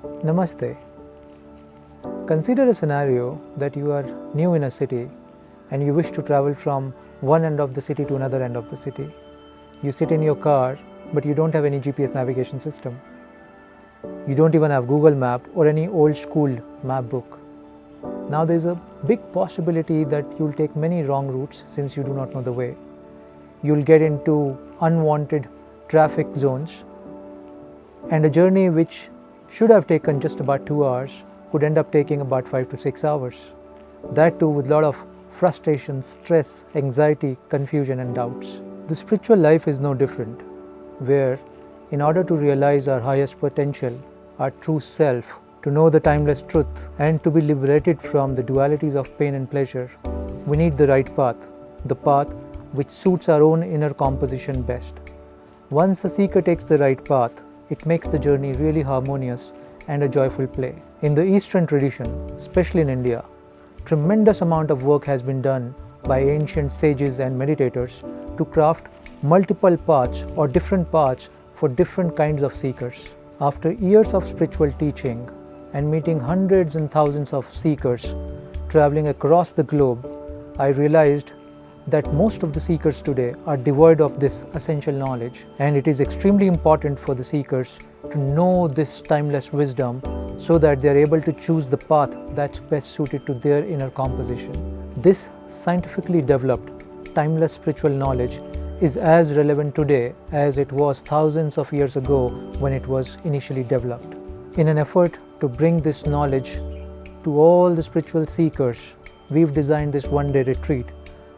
Namaste. Consider a scenario that you are new in a city and you wish to travel from one end of the city to another end of the city. You sit in your car, but you don't have any GPS navigation system. You don't even have Google Map or any old school map book. Now there is a big possibility that you'll take many wrong routes since you do not know the way. You'll get into unwanted traffic zones, and a journey which should have taken just about 2 hours could end up taking about 5 to 6 hours. That too with a lot of frustration, stress, anxiety, confusion and doubts. The spiritual life is no different, where in order to realize our highest potential, our true self, to know the timeless truth and to be liberated from the dualities of pain and pleasure, we need the right path, the path which suits our own inner composition best. Once a seeker takes the right path, it makes the journey really harmonious and a joyful play. In the Eastern tradition, especially in India, tremendous amount of work has been done by ancient sages and meditators to craft multiple paths or different paths for different kinds of seekers. After years of spiritual teaching and meeting hundreds and thousands of seekers traveling across the globe, I realized that most of the seekers today are devoid of this essential knowledge, and it is extremely important for the seekers to know this timeless wisdom so that they are able to choose the path that's best suited to their inner composition. This scientifically developed timeless spiritual knowledge is as relevant today as it was thousands of years ago when it was initially developed. In an effort to bring this knowledge to all the spiritual seekers, we've designed this one-day retreat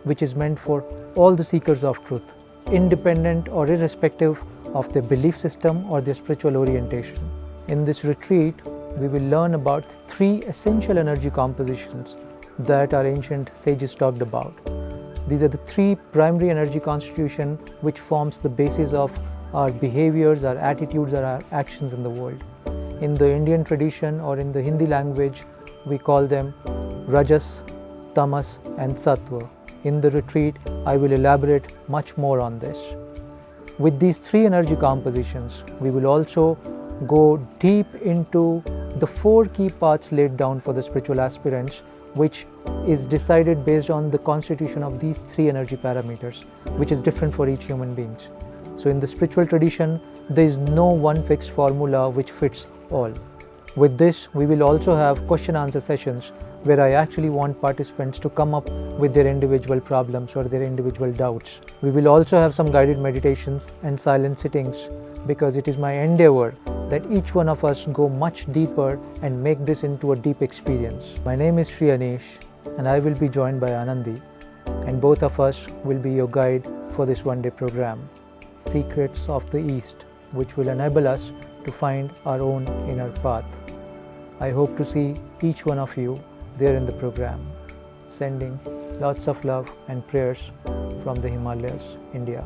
which is meant for all the seekers of truth, independent or irrespective of their belief system or their spiritual orientation. In this retreat, we will learn about 3 essential energy compositions that our ancient sages talked about. These are the 3 primary energy constitution which forms the basis of our behaviors, our attitudes, or our actions in the world. In the Indian tradition or in the Hindi language, we call them Rajas, Tamas and Sattva. In the retreat, I will elaborate much more on this. With these 3 energy compositions, we will also go deep into the 4 key paths laid down for the spiritual aspirants, which is decided based on the constitution of these 3 energy parameters, which is different for each human being. So in the spiritual tradition, there is no one fixed formula which fits all. With this, we will also have question answer sessions where I actually want participants to come up with their individual problems or their individual doubts. We will also have some guided meditations and silent sittings, because it is my endeavor that each one of us go much deeper and make this into a deep experience. My name is Sri Anish and I will be joined by Anandi, and both of us will be your guide for this one-day program, Secrets of the East, which will enable us to find our own inner path. I hope to see each one of you there in the program. Sending lots of love and prayers from the Himalayas, India.